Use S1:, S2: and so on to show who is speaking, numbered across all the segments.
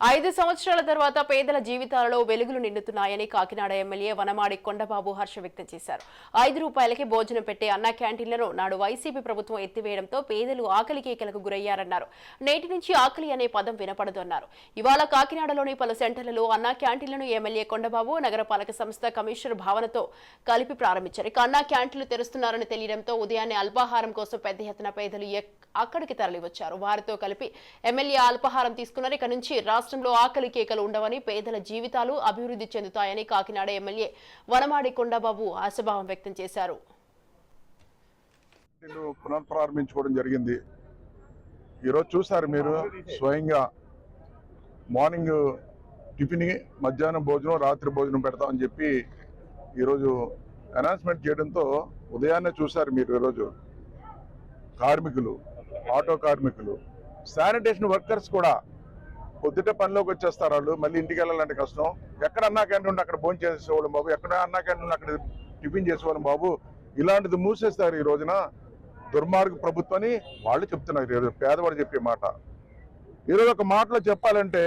S1: 5 సంవత్సరాల తర్వాత పేదల జీవితాలలో వెలుగులు నిండుతున్నాయని కాకినాడ ఎమ్మెల్యే వనమాడి కొండబాబు హర్ష వ్యక్తం చేశారు. 5 రూపాయలకే భోజనం పెట్టే అన్న క్యాంటీన్లను నాడు వైసీపీ ప్రభుత్వం ఎత్తివేయడంతో పేదలు ఆకలి కేకలకు గురయ్యారన్నారు. నేటి నుంచి ఆకలి అనే పదం వినపడదు అన్నారు. ఇవాళ కాకినాడలోని పలు సెంటర్లలో అన్న క్యాంటీన్లను ఎమ్మెల్యే కొండబాబు నగరపాలక సంస్థ కమిషనర్ భావనతో కలిపి ప్రారంభించారు. ఇక అన్న క్యాంటీన్లు తెరుస్తున్నారని తెలియడంతో ఉదయాన్నే అల్పాహారం కోసం పెద్ద ఎత్తున పేదలు అక్కడికి తరలివచ్చారు. వారితో కలిపి ఎమ్మెల్యే అల్పాహారం తీసుకున్నారు. ఇక నుంచి రాష్ట్రంలో ఆకలి కేకలు ఉండవని, పేదల జీవితాలు అభివృద్ధి చెందుతాయని కాకినాడ ఎమ్మెల్యే వనమాడి కొండబాబు ఆశాభావం వ్యక్తం చేశారు.
S2: పునఃప్రారంభించుకోవడం జరిగింది. ఈరోజు చూసారు మీరు స్వయంగా మార్నింగ్ టిఫిన్, మధ్యాహ్నం భోజనం, రాత్రి భోజనం పెడతామని చెప్పి ఈరోజు అనౌన్స్మెంట్ చేయడంతో ఉదయాన్నే చూసారు మీరు. ఈరోజు కార్మికులు, ఆటో కార్మికులు, శానిటేషన్ వర్కర్స్ కూడా పొద్దుట పనిలోకి వచ్చేస్తారు. వాళ్ళు మళ్ళీ ఇంటికి వెళ్ళాలంటే కష్టం. ఎక్కడ అన్నా క్యాంటీన్ ఉంటే అక్కడ భోజనం చేసేవాళ్ళం బాబు, ఎక్కడ అన్నా క్యాంటీన్ అక్కడ టిఫిన్ చేసేవాళ్ళం బాబు. ఇలాంటిది మూసేస్తారు ఈ రోజున. దుర్మార్గ ప్రభుత్వాన్ని వాళ్ళు చెప్తున్నారు. ఈరోజు పేదవాడు చెప్పే మాట. ఈరోజు ఒక మాటలో చెప్పాలంటే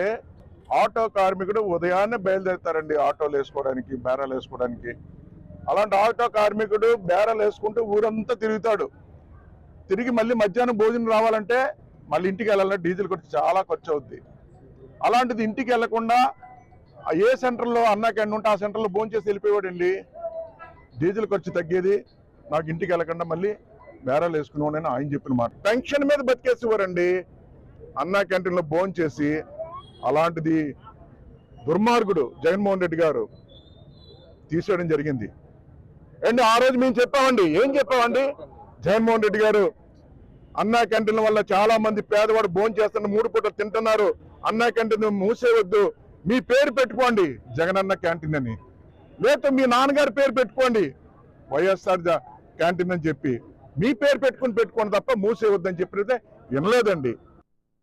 S2: ఆటో కార్మికుడు ఉదయాన్నే బయలుదేరుతారండి ఆటోలు వేసుకోవడానికి, బేరాలు వేసుకోవడానికి. అలాంటి ఆటో కార్మికుడు బేరాలు వేసుకుంటూ ఊరంతా తిరుగుతాడు. తిరిగి మళ్ళీ మధ్యాహ్నం భోజనం రావాలంటే మళ్ళీ ఇంటికి వెళ్ళాలంటే డీజిల్ ఖర్చు చాలా ఖర్చు అవుద్ది. అలాంటిది ఇంటికి వెళ్లకుండా ఏ సెంటర్లో అన్నా క్యాంటీన్ ఉంటే ఆ సెంటర్లో భోజనం చేసి వెళ్ళిపోయాడండి. డీజిల్ ఖర్చు తగ్గేది. నాకు ఇంటికి వెళ్ళకుండా మళ్ళీ బేరాలు వేసుకున్నాను ఆయన చెప్పిన మాట. పెన్షన్ మీద బతికేసేవారండి అన్నా క్యాంటీన్లో భోజనం చేసి. అలాంటిది దుర్మార్గుడు జగన్మోహన్ రెడ్డి గారు తీసేయడం జరిగింది. అండ్ ఆ రోజు మేము చెప్పామండి. ఏం చెప్పామండి? జగన్మోహన్ రెడ్డి గారు అన్నా క్యాంటీన్ల వల్ల చాలా మంది పేదవాడు భోజనం చేస్తున్న 3 పూటలు తింటున్నారు. అన్నా క్యాంటీన్ మూసేయవద్దు, మీ పేరు పెట్టుకోండి జగనన్న క్యాంటీన్ అని, లేకపోతే మీ నాన్నగారి పేరు పెట్టుకోండి వైఎస్ఆర్ క్యాంటీన్ అని చెప్పి మీ పేరు పెట్టుకోండి తప్ప మూసేయవద్దని చెప్పినైతే వినలేదండి.